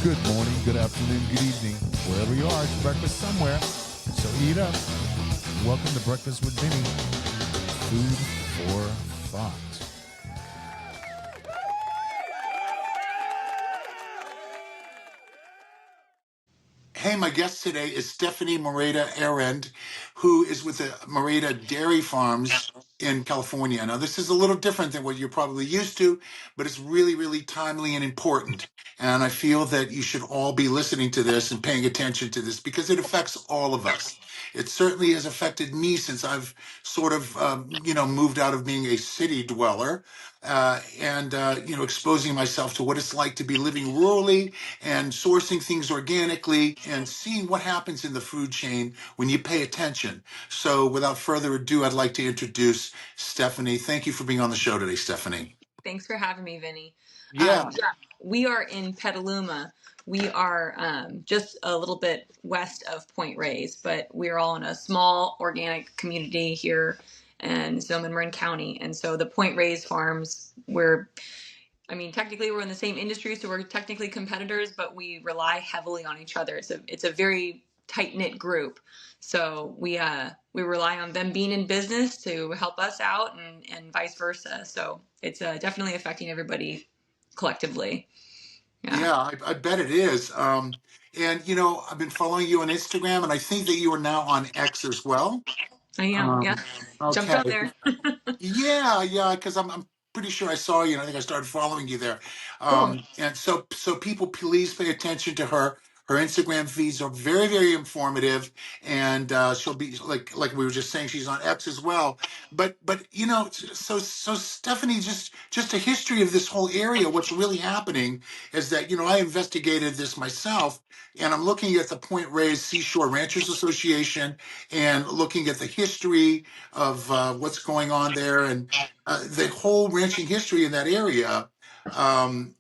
Good morning, good afternoon, good evening, wherever you are. It's breakfast somewhere, so eat up. Welcome to Breakfast with Vinny. Food for thought. Hey, my guest today is Stephanie Moreda-Arend, who is with the Moreda Dairy Farms in California. Now, this is a little different than what you're probably used to, but it's really, really timely and important. And I feel that you should all be listening to this and paying attention to this because it affects all of us. It certainly has affected me since I've sort of, moved out of being a city dweller and exposing myself to what it's like to be living rurally and sourcing things organically and seeing what happens in the food chain when you pay attention. So without further ado, I'd like to introduce Stephanie. Thank you for being on the show today, Stephanie. Thanks for having me, Vinny. Yeah. We are in Petaluma. We are just a little bit west of Point Reyes, but we're all in a small organic community here in Marin County. And so the Point Reyes farms, technically we're in the same industry, so we're technically competitors, but we rely heavily on each other. It's a very tight-knit group. So we rely on them being in business to help us out and vice versa. So it's definitely affecting everybody collectively. Yeah, I bet it is. I've been following you on Instagram, and I think that you are now on X as well. I am. Yeah. Jumped Okay. on there. Yeah, because I'm pretty sure I saw you, and I think I started following you there. Cool. And so people, please pay attention to her. Her Instagram feeds are very, very informative, and she'll be like we were just saying, she's on X as well. But so Stephanie, just a history of this whole area. What's really happening is that I investigated this myself, and I'm looking at the Point Reyes Seashore Ranchers Association and looking at the history of what's going on there and the whole ranching history in that area. And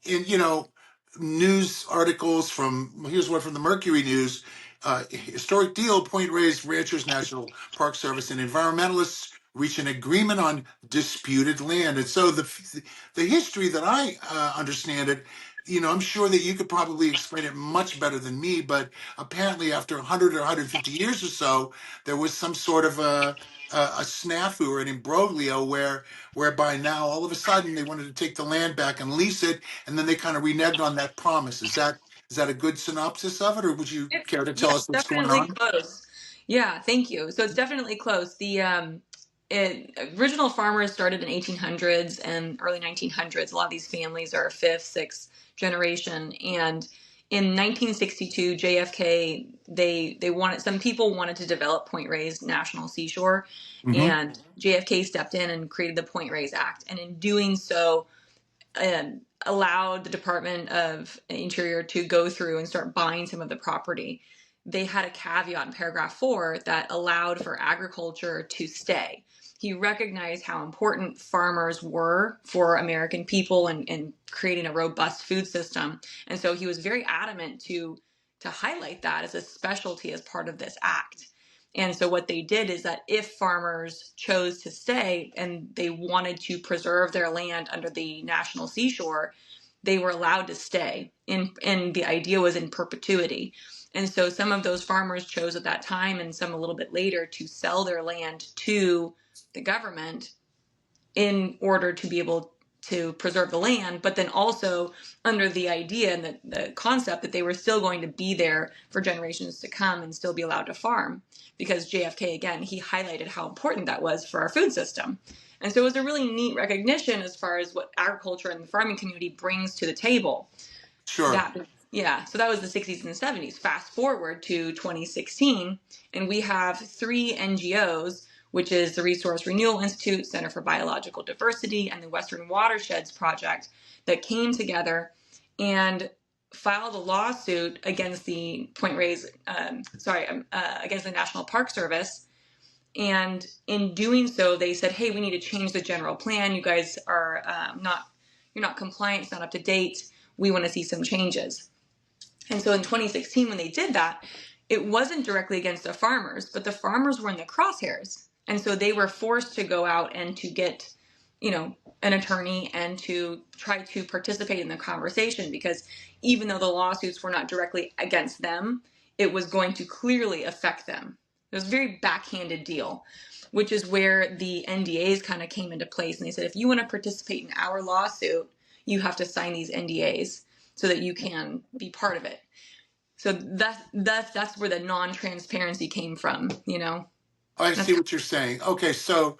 news articles here's one from the Mercury News. Historic deal, Point Reyes Ranchers National Park Service and environmentalists reach an agreement on disputed land. And so the history that I understand it, I'm sure that you could probably explain it much better than me, but apparently after 100 or 150 years or so, there was some sort of a snafu or an imbroglio whereby now all of a sudden they wanted to take the land back and lease it, and then they kind of reneged on that promise. Is that a good synopsis of it, or would you care to tell us what's going Definitely on? close. Yeah, thank you. So it's definitely close. The original farmers started in 1800s and early 1900s. A lot of these families are fifth, sixth generation. And in 1962, JFK, some people wanted to develop Point Reyes National Seashore, Hmm. and JFK stepped in and created the Point Reyes Act. And in doing so, allowed the Department of Interior to go through and start buying some of the property. They had a caveat in paragraph 4 that allowed for agriculture to stay. He recognized how important farmers were for American people and creating a robust food system. And so he was very adamant to highlight that as a specialty as part of this act. And so what they did is that if farmers chose to stay and they wanted to preserve their land under the national seashore, they were allowed to stay. And the idea was in perpetuity. And so some of those farmers chose at that time and some a little bit later to sell their land to the government in order to be able to preserve the land, but then also under the idea and the concept that they were still going to be there for generations to come and still be allowed to farm. Because JFK, again, he highlighted how important that was for our food system. And so it was a really neat recognition as far as what agriculture and the farming community brings to the table. Sure. So that was the 60s and the 70s. Fast forward to 2016, and we have 3 NGOs, which is the Resource Renewal Institute, Center for Biological Diversity, and the Western Watersheds Project, that came together and filed a lawsuit against the against the National Park Service. And in doing so, they said, "Hey, we need to change the general plan. You guys are you're not compliant. It's not up to date. We want to see some changes." And so in 2016, when they did that, it wasn't directly against the farmers, but the farmers were in the crosshairs. And so they were forced to go out and to get an attorney and to try to participate in the conversation, because even though the lawsuits were not directly against them, it was going to clearly affect them. It was a very backhanded deal, which is where the NDAs kind of came into place. And they said, if you want to participate in our lawsuit, you have to sign these NDAs so that you can be part of it. So that's where the non-transparency came from, I That's see what you're saying. Okay, so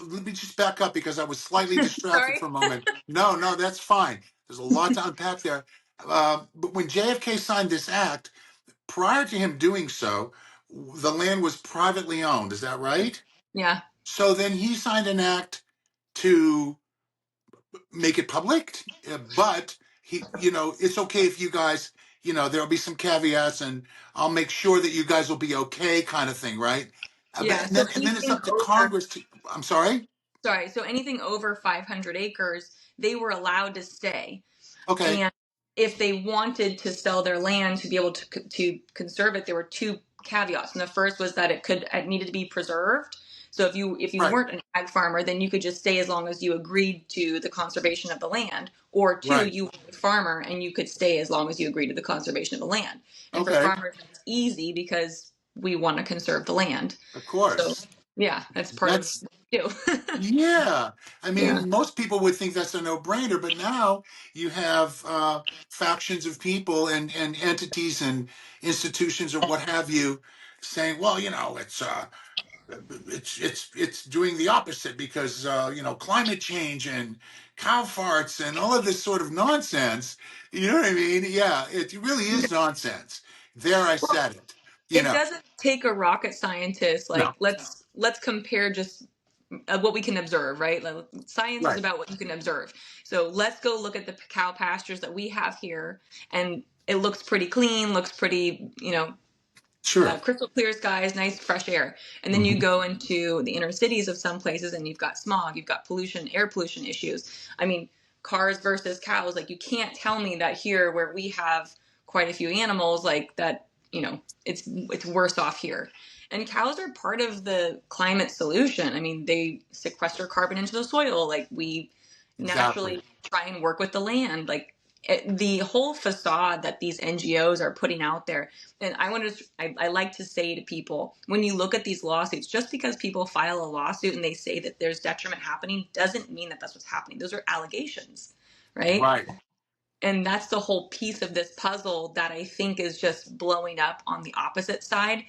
let me just back up because I was slightly distracted sorry. for a moment. No, no, that's fine. There's a lot to unpack there. But when JFK signed this act, prior to him doing so, the land was privately owned. Is that right? Yeah. So then he signed an act to make it public, but it's okay if you guys, there'll be some caveats, and I'll make sure that you guys will be okay, kind of thing, right? Yeah. And then it's up to Congress to. I'm sorry. So anything over 500 acres, they were allowed to stay. Okay. And if they wanted to sell their land to be able to conserve it, there were two caveats. And the first was that it needed to be preserved. So if you Right. weren't an ag farmer, then you could just stay as long as you agreed to the conservation of the land. Or two, Right. you were a farmer and you could stay as long as you agreed to the conservation of the land. And for Okay. farmers, it's easy because we want to conserve the land. Of So course. yeah, that's part of That's what we do. Yeah. I Yeah. mean, most people would think that's a no-brainer, but now you have factions of people and entities and institutions or what have you saying, well, it's doing the opposite because climate change and cow farts and all of this sort of nonsense. You know what I mean? Yeah, it really is nonsense. There, I said it. You It know, doesn't take a rocket scientist. no, Like let's compare just what we can observe, right? Like, science is right, about what you can observe. So let's go look at the cow pastures that we have here, and it looks pretty clean, looks pretty, sure, crystal clear skies, nice fresh air. And then you hmm, go into the inner cities of some places and you've got smog, you've got pollution, air pollution issues. I mean, cars versus cows, like you can't tell me that here where we have quite a few animals like that, it's worse off here. And cows are part of the climate solution. I mean, they sequester carbon into the soil. Like we exactly, naturally try and work with the land. Like the whole facade that these NGOs are putting out there, and I like to say to people, when you look at these lawsuits, just because people file a lawsuit and they say that there's detriment happening doesn't mean that that's what's happening. Those are allegations, right? right. And that's the whole piece of this puzzle that I think is just blowing up on the opposite side.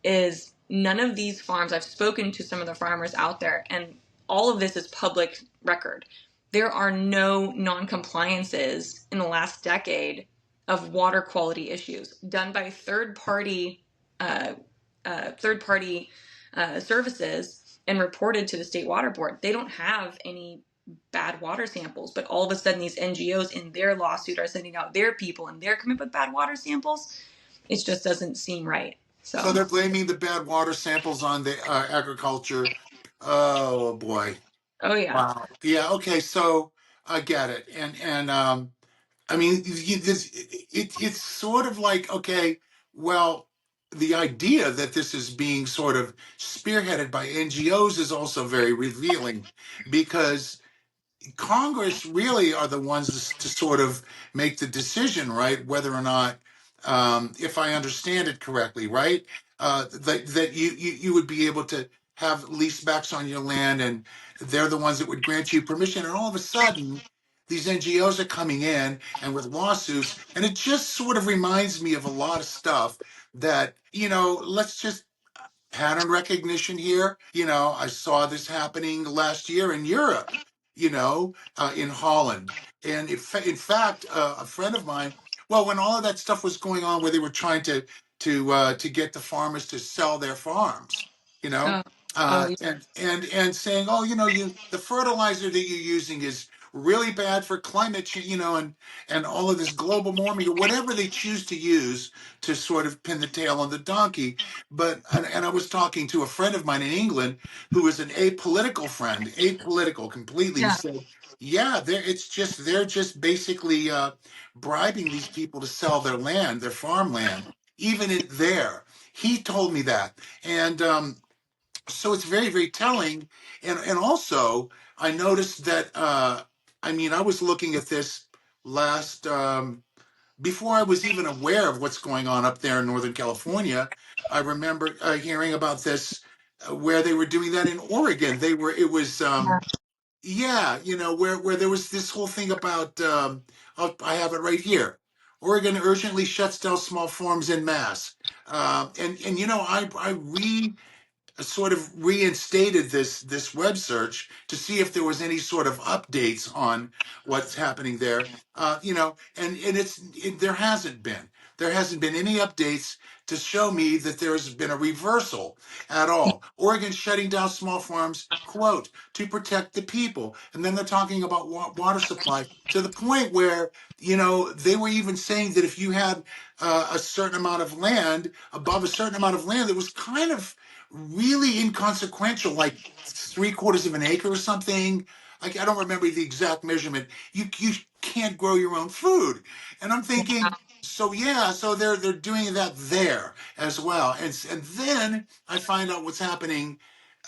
Is none of these farms, I've spoken to some of the farmers out there, and all of this is public record. There are no non-compliances in the last decade of water quality issues done by uh, third party services and reported to the state water board. They don't have any bad water samples, but all of a sudden these NGOs in their lawsuit are sending out their people and they're coming up with bad water samples. It just doesn't seem right. So So, they're blaming the bad water samples on the agriculture. Oh boy. oh yeah, Wow. Yeah. Okay. So I get it. And I mean, it's sort of like, okay, well, the idea that this is being sort of spearheaded by NGOs is also very revealing because Congress really are the ones to sort of make the decision, right? Whether or not, if I understand it correctly, right, that you would be able to have leasebacks on your land, and they're the ones that would grant you permission. And all of a sudden, these NGOs are coming in and with lawsuits, and it just sort of reminds me of a lot of stuff that let's just pattern recognition here. I saw this happening last year in Europe, in Holland. And in fact, a friend of mine, well, when all of that stuff was going on where they were trying to get the farmers to sell their farms, you know, oh, oh yeah. and saying, oh, the fertilizer that you're using is really bad for climate change, and all of this global warming or whatever they choose to use to sort of pin the tail on the donkey. But and I was talking to a friend of mine in England who is an apolitical friend, apolitical completely. He Yeah. said, "Yeah, they're just basically bribing these people to sell their land, their farmland, even in there." He told me that, and so it's very, very telling. And also, I noticed that, I mean, I was looking at this last, before I was even aware of what's going on up there in Northern California. I remember hearing about this where they were doing that in Oregon. It was, yeah, where there was this whole thing about, I have it right here. Oregon urgently shuts down small farms en masse. And I sort of reinstated this web search to see if there was any sort of updates on what's happening there. And there hasn't been. There hasn't been any updates to show me that there's been a reversal at all. Oregon shutting down small farms, quote, to protect the people. And then they're talking about water supply to the point where, they were even saying that if you had a certain amount of land, above a certain amount of land, that was kind of really inconsequential, like three-quarters of an acre or something. Like, I don't remember the exact measurement. You can't grow your own food, and I'm thinking, so yeah, so they're doing that there as well, and then I find out what's happening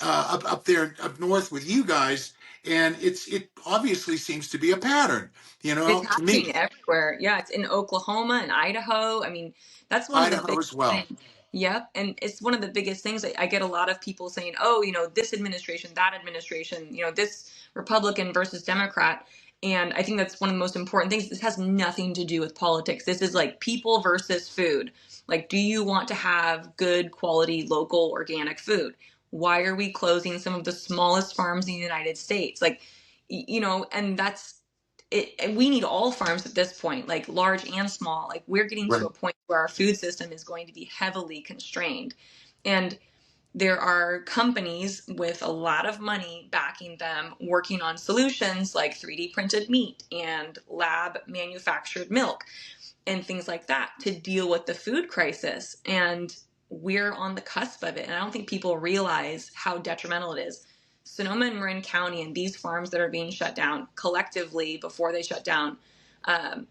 up there up north with you guys, and it obviously seems to be a pattern, It's to me. happening everywhere. Yeah, it's in Oklahoma and Idaho. I mean, that's one of the Idaho big as well. things. Yep. And it's one of the biggest things. I get a lot of people saying, oh, this administration, that administration, this Republican versus Democrat. And I think that's one of the most important things. This has nothing to do with politics. This is like people versus food. Like, do you want to have good quality local organic food? Why are we closing some of the smallest farms in the United States? Like, and that's it. And we need all farms at this point, like large and small. Like, we're getting to Right. a point where our food system is going to be heavily constrained. And there are companies with a lot of money backing them working on solutions like 3D printed meat and lab manufactured milk and things like that to deal with the food crisis. And we're on the cusp of it. And I don't think people realize how detrimental it is. Sonoma and Marin County and these farms that are being shut down collectively before they shut down,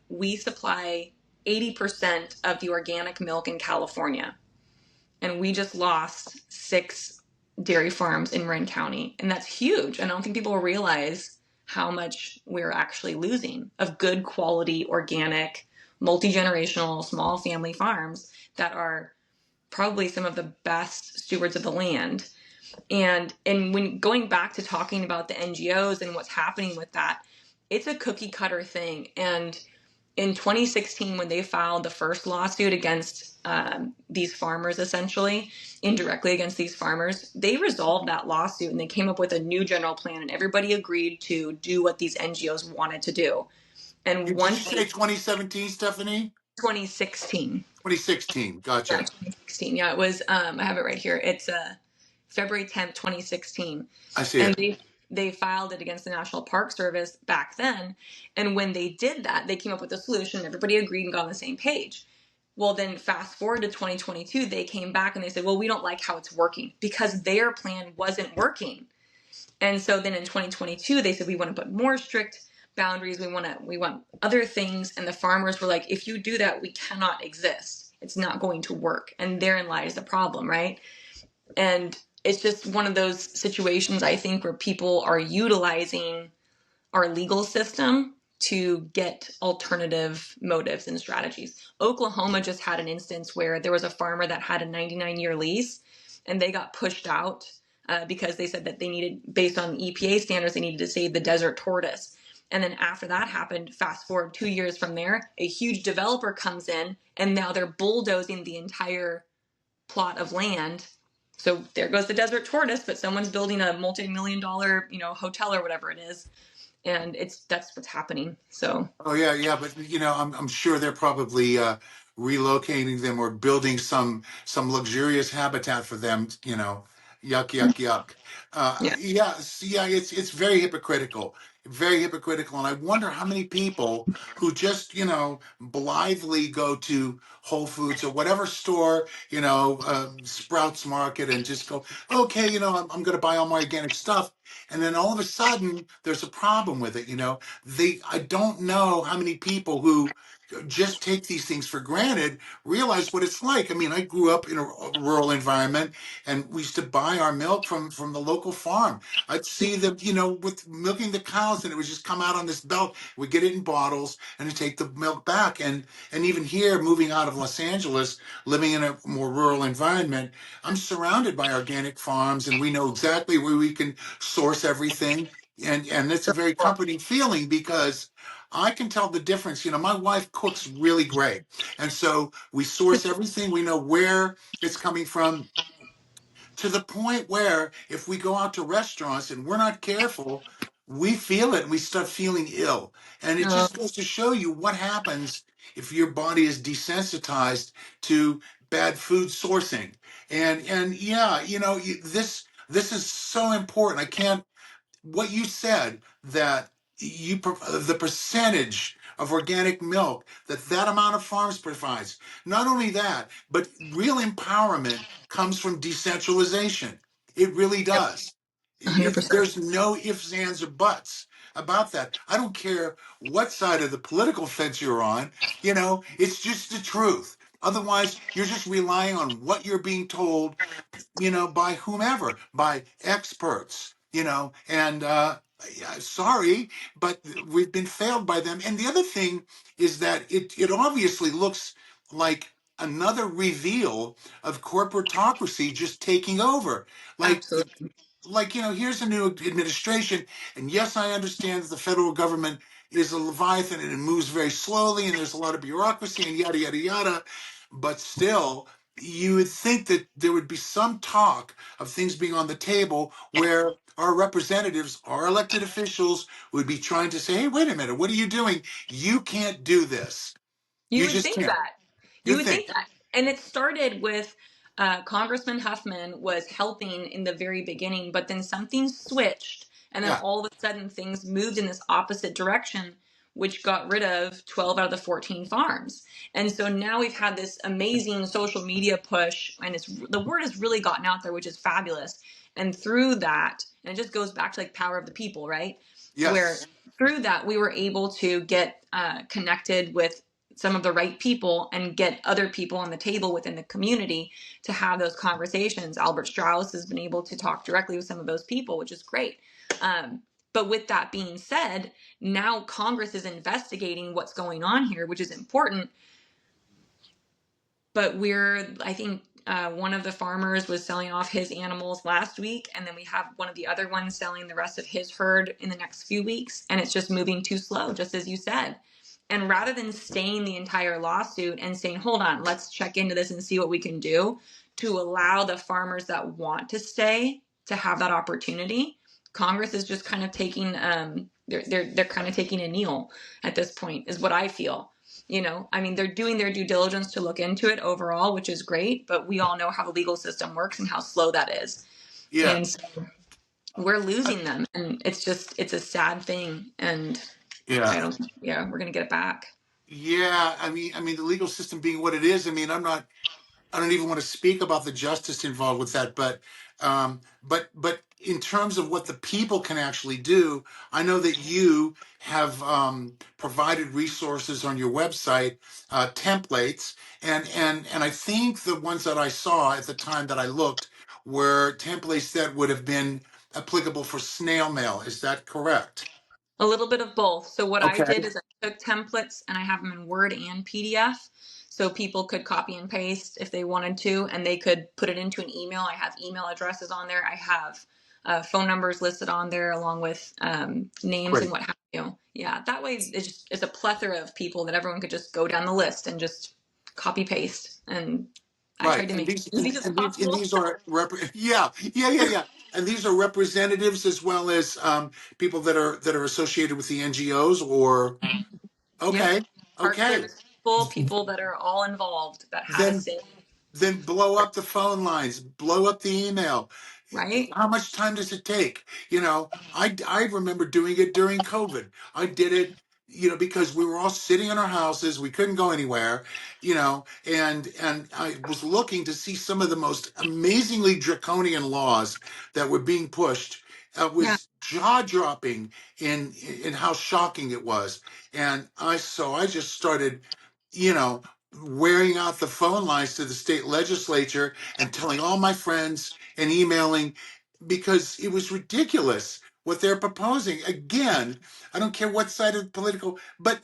we supply 80% of the organic milk in California. And we just lost 6 dairy farms in Marin County. And that's huge. And I don't think people realize how much we're actually losing of good quality, organic, multi-generational, small family farms that are probably some of the best stewards of the land. And when going back to talking about the NGOs and what's happening with that, it's a cookie cutter thing. And in 2016, when they filed the first lawsuit against these farmers, essentially indirectly against these farmers, they resolved that lawsuit and they came up with a new general plan, and everybody agreed to do what these NGOs wanted to do. And Did you once say 2017, Stephanie? 2016, 2016. yeah, Gotcha. 2016, yeah, it was. I have it right here. It's February 10th, 2016, I see and it. they filed it against the National Park Service back then. And when they did that, they came up with a solution. Everybody agreed and got on the same page. Well, then fast forward to 2022, they came back and they said, well, we don't like how it's working because their plan wasn't working. And so then in 2022, they said, we want to put more strict boundaries. We want other things. And the farmers were like, if you do that, we cannot exist. It's not going to work. And therein lies the problem, right? And it's just one of those situations, I think, where people are utilizing our legal system to get alternative motives and strategies. Oklahoma just had an instance where there was a farmer that had a 99-year lease and they got pushed out because they said that they needed, based on EPA standards, they needed to save the desert tortoise. And then after that happened, fast forward 2 years from there, a huge developer comes in and now they're bulldozing the entire plot of land. So there goes the desert tortoise, but someone's building a multi-million-dollar, hotel or whatever it is, and that's what's happening. So Oh yeah, yeah, but I'm sure they're probably relocating them or building some luxurious habitat for them. Yuck, yuck, yuck. yeah, Yeah, it's very hypocritical, and I wonder how many people who just blithely go to Whole Foods or whatever store, Sprouts Market, and just go, okay, I'm going to buy all my organic stuff, and then all of a sudden there's a problem with it. I don't know how many people who just take these things for granted, realize what it's like. I mean, I grew up in a rural environment, and we used to buy our milk from the local farm. I'd see them, with milking the cows, and it would just come out on this belt. We'd get it in bottles and to take the milk back. And even here, moving out of Los Angeles, living in a more rural environment, I'm surrounded by organic farms, and we know exactly where we can source everything. And it's a very comforting feeling because I can tell the difference. My wife cooks really great. And so we source everything. We know where it's coming from, to the point where if we go out to restaurants and we're not careful, we feel it and we start feeling ill. And it Oh, just goes to show you what happens if your body is desensitized to bad food sourcing. And yeah, this is so important. I can't What you said, that the percentage of organic milk that amount of farms provides. Not only that, but real empowerment comes from decentralization. It really yep, does. 100%. There's no ifs, ands, or buts about that. I don't care what side of the political fence you're on. It's just the truth. Otherwise, you're just relying on what you're being told, by whomever, by experts, and yeah, sorry, but we've been failed by them. And the other thing is that it obviously looks like another reveal of corporatocracy just taking over. Like, Absolutely. here's a new administration, and yes, I understand that the federal government is a leviathan and it moves very slowly, and there's a lot of bureaucracy and yada yada yada, but still, you would think that there would be some talk of things being on the table where our representatives, our elected officials, would be trying to say, hey, wait a minute, what are you doing? You can't do this. You You would just think can't. that. You You would think. think that. And it started with Congressman Huffman was helping in the very beginning, but then something switched. And then Yeah. all of a sudden things moved in this opposite direction, which got rid of 12 out of the 14 farms. And so now we've had this amazing social media push, and the word has really gotten out there, which is fabulous. And through that, and it just goes back to like power of the people, right? Where Yes. through that we were able to get connected with some of the right people and get other people on the table within the community to have those conversations. Albert Strauss has been able to talk directly with some of those people, which is great. But with that being said, now Congress is investigating what's going on here, which is important. But I think one of the farmers was selling off his animals last week, and then we have one of the other ones selling the rest of his herd in the next few weeks, and it's just moving too slow, just as you said. And rather than staying the entire lawsuit and saying, hold on, let's check into this and see what we can do to allow the farmers that want to stay to have that opportunity, Congress is just kind of taking they're kind of taking a kneel at this point, is what I feel. I mean, they're doing their due diligence to look into it overall, which is great, but we all know how the legal system works and how slow that is. Yeah. And so we're losing them, and it's a sad thing. And Yeah. I don't, yeah, we're going to get it back. Yeah, I mean, the legal system being what it is. I mean, I don't even want to speak about the justice involved with that, but in terms of what the people can actually do, I know that you have provided resources on your website, templates, and I think the ones that I saw at the time that I looked were templates that would have been applicable for snail mail. Is that correct? A little bit of both. So what I Okay. did is I took templates and I have them in Word and PDF. So people could copy and paste if they wanted to, and they could put it into an email. I have email addresses on there. I have phone numbers listed on there along with names and Great. what have you. Yeah, that way it's a plethora of people that everyone could just go down the list and just copy paste. And I Right, tried to and make it these as easy as and possible. these are yeah, and these are representatives as well as people that are associated with the NGOs or Yep. okay, Park okay, service people that are all involved that have a then say, blow up the phone lines, blow up the email. right? How much time does it take? I remember doing it during COVID. I did it, because we were all sitting in our houses, we couldn't go anywhere, and I was looking to see some of the most amazingly draconian laws that were being pushed. It Yeah. was jaw dropping in how shocking it was, and I just started you know, wearing out the phone lines to the state legislature and telling all my friends and emailing because it was ridiculous what they're proposing. Again, I don't care what side of the political, but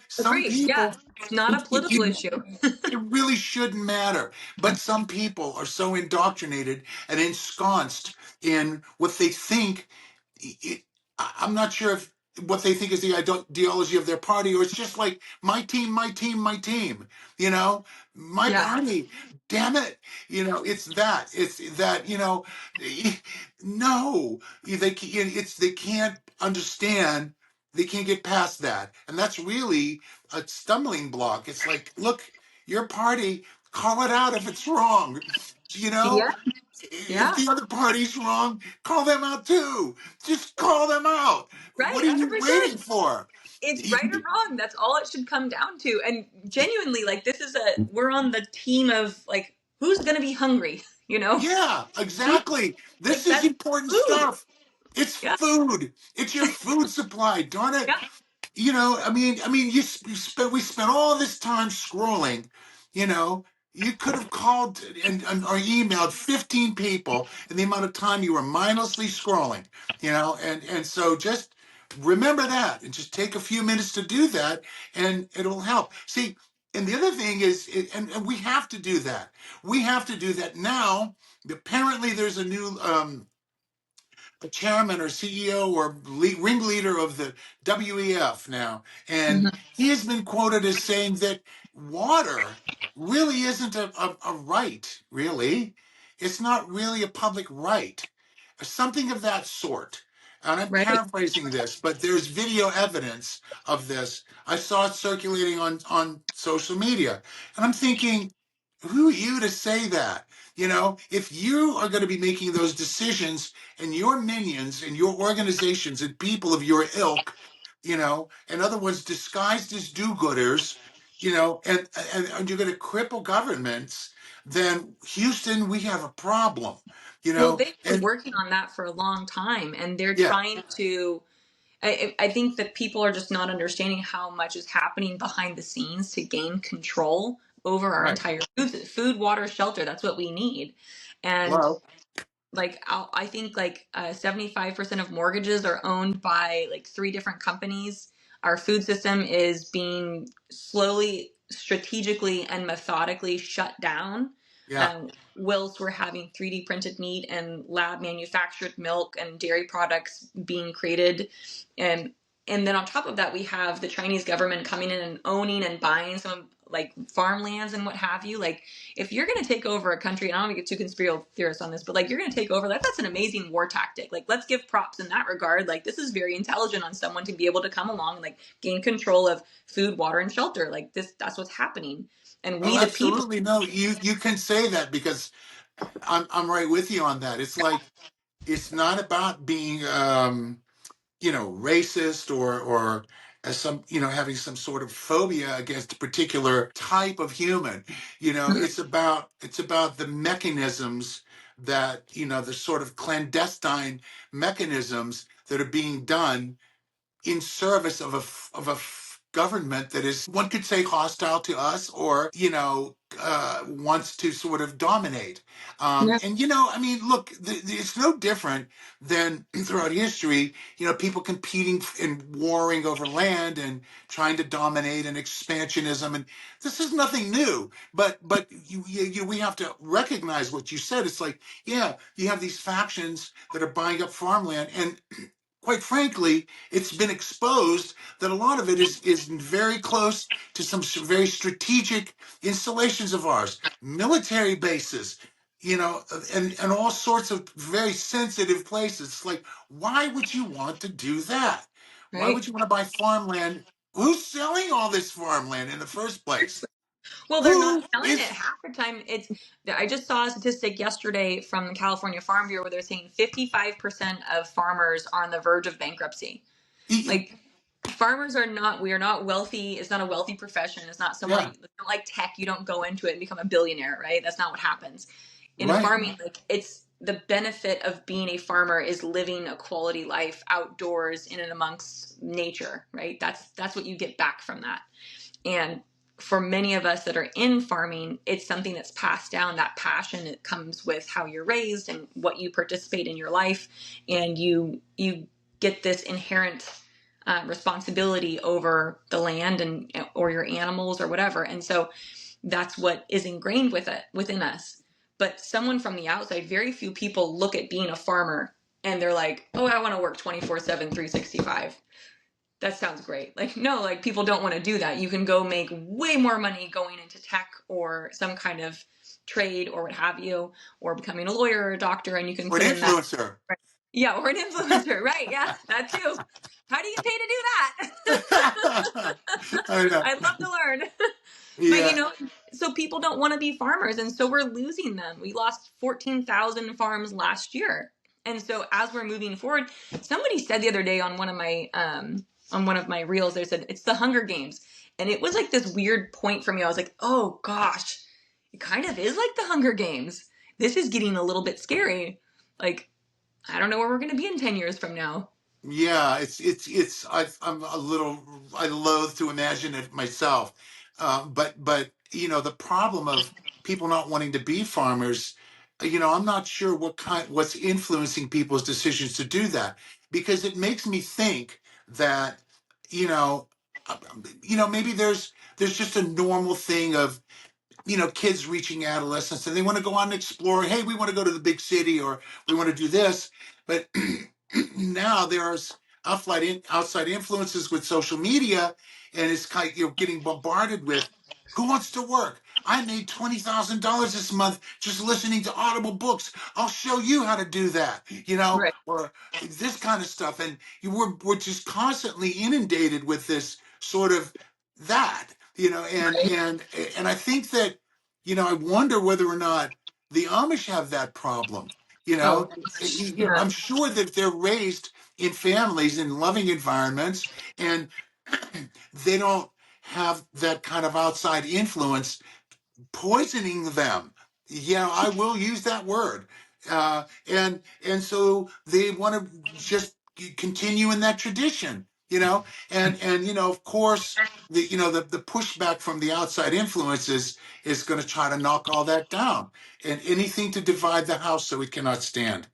some Agreed. Yeah. people, It's not a political it, issue. it really shouldn't matter. But some people are so indoctrinated and ensconced in what they think. It, I'm not sure if what they think is the ideology of their party, or it's just like my team, my team, my team. My Yeah. party. Damn it! It's that. It's that. No, they can't understand. They can't get past that, and that's really a stumbling block. It's like, look, your party, call it out if it's wrong. You know, Yeah. if Yeah. the other party's wrong, call them out too. Just call them out. What Right. are you 100%. waiting for? It's right or wrong. That's all it should come down to. And genuinely, like, we're on the team of, like, who's going to be hungry, you know? Yeah, Who, exactly. This like, is that's important food. stuff. It's Yeah. food. It's your food supply. Darn it. Yeah. We spent all this time scrolling. You know, you could have called or emailed 15 people in the amount of time you were mindlessly scrolling. And so just remember that, and just take a few minutes to do that, and it'll help. See, and the other thing is, and we have to do that. We have to do that now. Apparently, there's a new a chairman or CEO or ringleader of the WEF now, and Mhm. he has been quoted as saying that water really isn't a right, really. It's not really a public right, something of that sort. And I'm Right. paraphrasing this, but there's video evidence of this. I saw it circulating on social media. And I'm thinking, who are you to say that? If you are going to be making those decisions, and your minions and your organizations and people of your ilk, in other words, disguised as do-gooders, and you're going to cripple governments, then Houston, we have a problem, Well, they've been and working on that for a long time, and they're yeah, trying to. I think that people are just not understanding how much is happening behind the scenes to gain control over our right. entire food, water, shelter. That's what we need. And Well, like I think like 75% of mortgages are owned by like three different companies. Our food system is being slowly, strategically, and methodically shut down. yeah, Whilst we're having 3D printed meat and lab manufactured milk and dairy products being created, and and then on top of that, we have the Chinese government coming in and owning and buying some like farmlands and what have you. Like, if you're going to take over a country, and I don't want to get too conspiracy theorist on this, but like, you're going to take over, that's an amazing war tactic. Like, let's give props in that regard. Like, this is very intelligent on someone to be able to come along and like gain control of food, water, and shelter. Like that's what's happening. And oh, we, the people, absolutely. No, you can say that, because I'm right with you on that. It's like, it's not about being racist, or as some, having some sort of phobia against a particular type of human. It's about the mechanisms that, the sort of clandestine mechanisms that are being done in service of a government that is, one could say, hostile to us, or wants to sort of dominate. yeah, Look, it's no different than throughout history. People competing and warring over land and trying to dominate, and expansionism, and this is nothing new. But we have to recognize what you said. It's like, yeah, you have these factions that are buying up farmland, and quite frankly, it's been exposed that a lot of it is very close to some very strategic installations of ours, military bases, and all sorts of very sensitive places. It's like, why would you want to do that? Why right. would you want to buy farmland? Who's selling all this farmland in the first place? Well, they're not Who selling it is? half the time. I just saw a statistic yesterday from the California Farm Bureau where they're saying 55% of farmers are on the verge of bankruptcy. Like, farmers are not, we are not wealthy. It's not a wealthy profession. It's not somewhere, Yeah, it's not like tech. You don't go into it and become a billionaire, right? That's not what happens. In right. farming, like, it's the benefit of being a farmer is living a quality life outdoors in and amongst nature, right? That's what you get back from that. And for many of us that are in farming, it's something that's passed down. That passion, it comes with how you're raised and what you participate in your life, and you get this inherent responsibility over the land and or your animals or whatever. And so that's what is ingrained within us. But someone from the outside, very few people look at being a farmer and they're like, oh, I want to work 24/7, 365. That sounds great. Like, no, like people don't want to do that. You can go make way more money going into tech or some kind of trade or what have you, or becoming a lawyer or a doctor, and you can Or an put in that. influencer. Yeah, or an influencer, right? Yeah, that too. How do you pay to do that? I know. I'd love to learn. But Yeah. so people don't want to be farmers, and so we're losing them. We lost 14,000 farms last year. And so as we're moving forward, somebody said the other day on one of my reels, they said it's the Hunger Games. And it was like this weird point for me. I was like, "Oh gosh, it kind of is like the Hunger Games. This is getting a little bit scary. Like, I don't know where we're going to be in 10 years from now." Yeah, I'm a little, I loathe to imagine it myself. But the problem of people not wanting to be farmers, I'm not sure what's influencing people's decisions to do that, because it makes me think that, you know, maybe there's just a normal thing of, kids reaching adolescence and they want to go out and explore. Hey, we want to go to the big city, or we want to do this. But now there's outside influences with social media, and it's kind of, you're getting bombarded with, who wants to work? I made $20,000 this month just listening to Audible books. I'll show you how to do that, Right. or this kind of stuff. And we're just constantly inundated with this sort of that, Right. and I think that, I wonder whether or not the Amish have that problem. You Oh, know, yeah. I'm sure that they're raised in families in loving environments, and they don't have that kind of outside influence poisoning them. Yeah, I will use that word. And so they want to just continue in that tradition, and of course the pushback from the outside influences is going to try to knock all that down, and anything to divide the house so it cannot stand,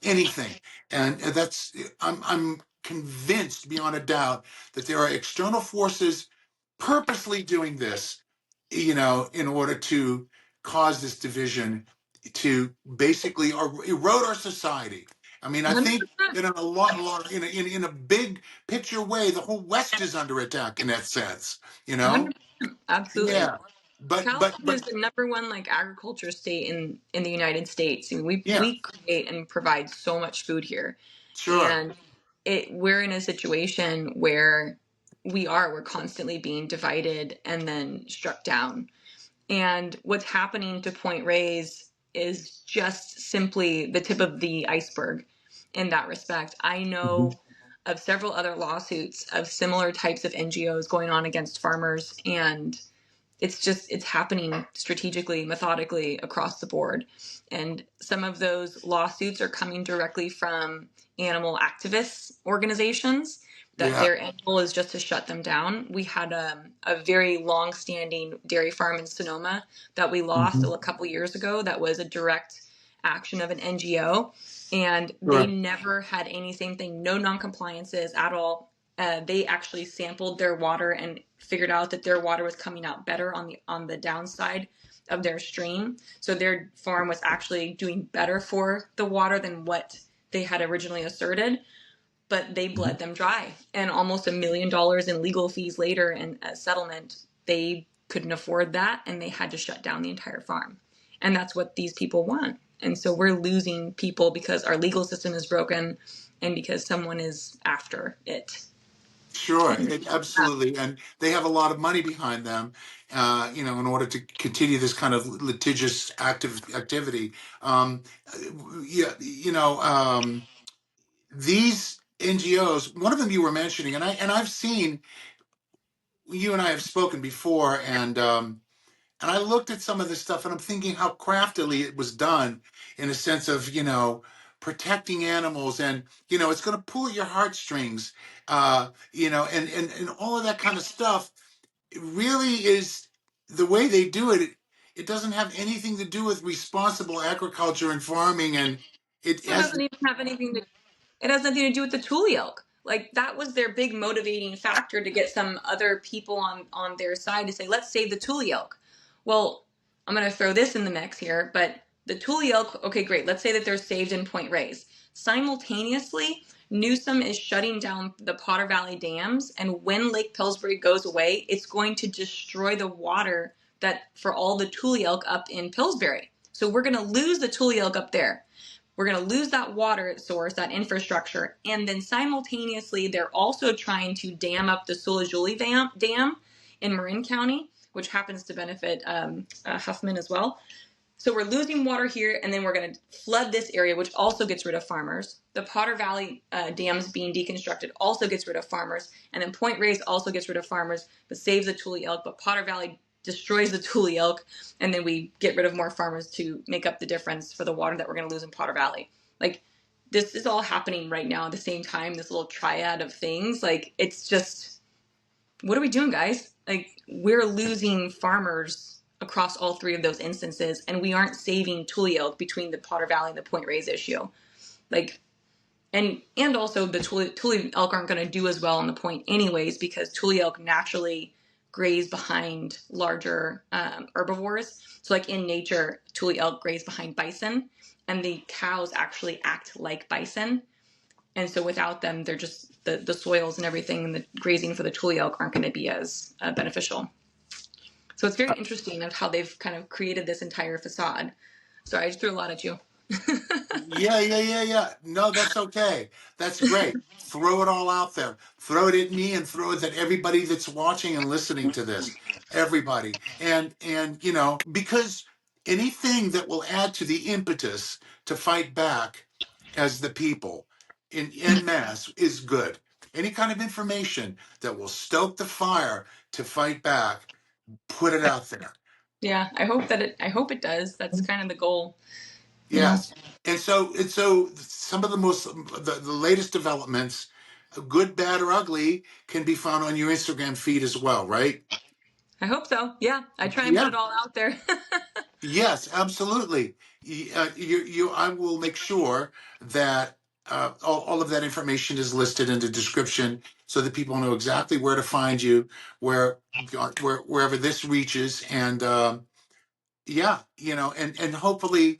anything. And that's, I'm convinced beyond a doubt that there are external forces purposely doing this, in order to cause this division, to basically erode our society. I mean, I think 100%. that in a lot in a big picture way, the whole West is under attack in that sense. 100%. Absolutely. Yeah, but California is the number one like agriculture state in the United States. I mean, we yeah, we create and provide so much food here, sure, and we're in a situation where we're constantly being divided and then struck down. And what's happening to Point Reyes is just simply the tip of the iceberg in that respect. I hmm, know of several other lawsuits of similar types of NGOs going on against farmers, and it's happening strategically, methodically across the board. And some of those lawsuits are coming directly from animal activists organizations that yeah, their end goal is just to shut them down. We had a very long-standing dairy farm in Sonoma that we lost hmm, a couple years ago. That was a direct action of an NGO, and they sure, never had any same thing, no non-compliances at all. They actually sampled their water and figured out that their water was coming out better on the downside of their stream. So their farm was actually doing better for the water than what they had originally asserted. But they hmm, bled them dry, and almost $1 million in legal fees later and a settlement, they couldn't afford that, and they had to shut down the entire farm. And that's what these people want. And so we're losing people because our legal system is broken and because someone is after it. sure, absolutely. And they have a lot of money behind them, in order to continue this kind of litigious activity. Um, yeah, these NGOs, one of them you were mentioning, and I've seen, you and I have spoken before, and I looked at some of this stuff, and I'm thinking how craftily it was done, in a sense of, protecting animals, and it's going to pull at your heartstrings, and all of that kind of stuff. really is the way they do it. It doesn't have anything to do with responsible agriculture and farming, and it It has doesn't even have anything to. It has nothing to do with the Tule Elk. Like that was their big motivating factor to get some other people on their side to say, let's save the Tule Elk. Well, I'm going to throw this in the mix here, but the Tule Elk, okay, great. Let's say that they're saved in Point Reyes. Simultaneously, Newsom is shutting down the Potter Valley dams, and when Lake Pillsbury goes away, it's going to destroy the water that for all the Tule Elk up in Pillsbury. So we're going to lose the Tule Elk up there. We're going to lose that water source, that infrastructure, and then simultaneously, they're also trying to dam up the Sulajuli Dam in Marin County, which happens to benefit Huffman as well. So we're losing water here, and then we're going to flood this area, which also gets rid of farmers. The Potter Valley dams being deconstructed also gets rid of farmers, and then Point Reyes also gets rid of farmers, but saves the Tule Elk. But Potter Valley destroys the Tule Elk, and then we get rid of more farmers to make up the difference for the water that we're going to lose in Potter Valley. Like, this is all happening right now at the same time, this little triad of things. Like, it's just, what are we doing, guys? Like, we're losing farmers across all three of those instances, and we aren't saving Tule Elk between the Potter Valley and the Point Reyes issue. Like, and also the Tule elk aren't going to do as well on the point anyways, because Tule elk naturally graze behind larger herbivores. So like in nature, Tule elk graze behind bison, and the cows actually act like bison. And so without them, they're just the soils and everything, and the grazing for the Tule elk aren't going to be as beneficial. So it's very interesting of how they've kind of created this entire facade. Sorry, I just threw a lot at you. Yeah. No, that's okay. That's great. Throw it all out there. Throw it at me and throw it at everybody that's watching and listening to this. Everybody. And because anything that will add to the impetus to fight back as the people in en masse is good. Any kind of information that will stoke the fire to fight back, put it out there. Yeah, I hope it does. That's kind of the goal. Yes. And so some of the latest developments, good, bad, or ugly, can be found on your Instagram feed as well, right? I hope so. Yeah, I try and put Yeah. it all out there. Yes, absolutely. I will make sure that all of that information is listed in the description so that people know exactly where to find you, wherever this reaches, and yeah, and hopefully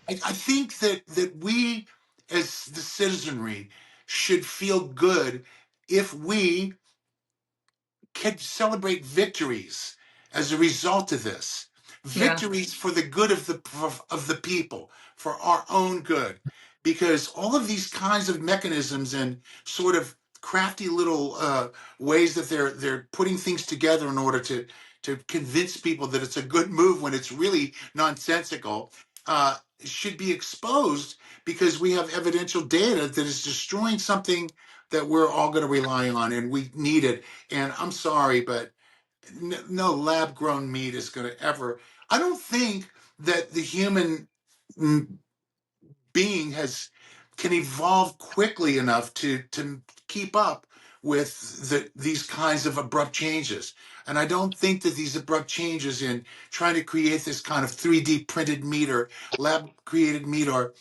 I think that we as the citizenry should feel good if we can celebrate victories as a result of this. Yeah, Victories for the good of the people, for our own good, because all of these kinds of mechanisms and sort of crafty little ways that they're putting things together in order to convince people that it's a good move when it's really nonsensical, should be exposed, because we have evidential data that is destroying something that we're all going to rely on, and we need it. And I'm sorry, but no lab grown meat is going to ever. I don't think that the human being can evolve quickly enough to keep up with these kinds of abrupt changes. And I don't think that these abrupt changes in trying to create this kind of 3D printed meat or lab created meat, or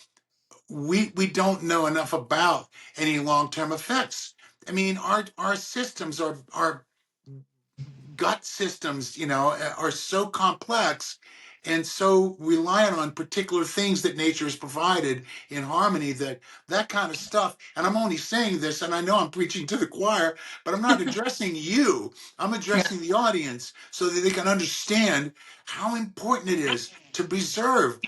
we don't know enough about any long term effects. I mean, our systems, our gut systems, are so complex and so reliant on particular things that nature has provided in harmony, that kind of stuff. And I'm only saying this, and I know I'm preaching to the choir, but I'm not addressing you. I'm yeah, addressing the audience so that they can understand how important it is to preserve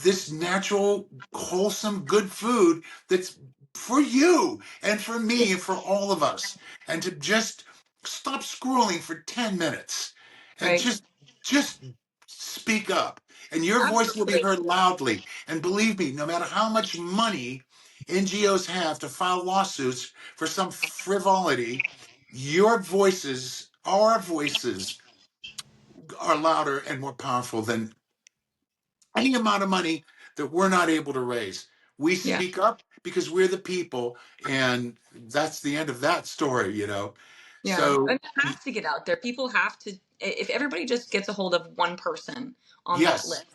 this natural, wholesome, good food that's for you and for me and for all of us. And to just stop scrolling for 10 minutes and right. just speak up, and your voice will be Absolutely. heard loudly. And believe me, no matter how much money NGOs have to file lawsuits for some frivolity, your voices, our voices, are louder and more powerful than any amount of money that we're not able to raise. We Yeah. speak up because we're the people, and that's the end of that story. Yeah, So and it has to get out there. People have to, if everybody just gets a hold of one person on that yes, list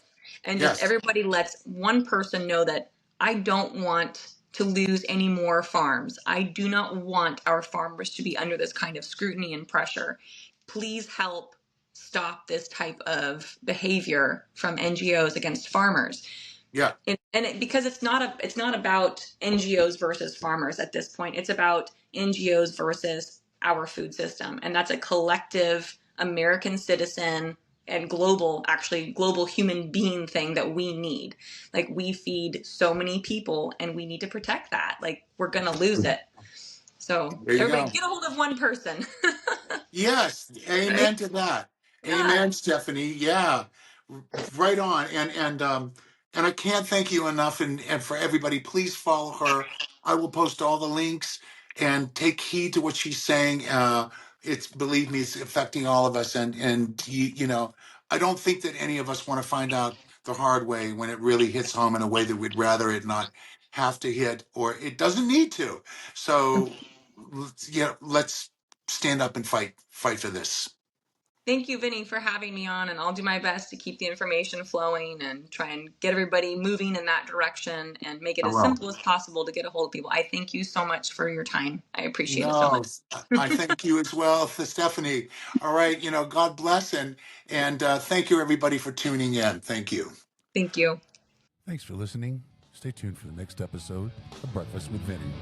and just yes, everybody lets one person know that I don't want to lose any more farms. I do not want our farmers to be under this kind of scrutiny and pressure. Please help stop this type of behavior from NGOs against farmers. yeah, Because it's not about NGOs versus farmers at this point. It's about NGOs versus our food system, and that's a collective American citizen and global human being thing that we need. Like, we feed so many people, and we need to protect that. Like, we're gonna lose it. So there you everybody, go. get a hold of one person. Yes, Right? amen to that. Yeah. Amen, Stephanie. Yeah, right on. And I can't thank you enough. And for everybody, please follow her. I will post all the links and take heed to what she's saying. It's believe me, it's affecting all of us. And you know, I don't think that any of us want to find out the hard way when it really hits home in a way that we'd rather it not have to hit, or it doesn't need to. So, yeah, let's stand up and fight for this. Thank you, Vinny, for having me on, and I'll do my best to keep the information flowing and try and get everybody moving in that direction and make it I as will. simple as possible to get a hold of people. I thank you so much for your time. I appreciate it so No, much. I thank you as well, Stephanie. All right, God bless, and thank you everybody for tuning in. Thank you. Thank you. Thanks for listening. Stay tuned for the next episode of Breakfast with Vinny.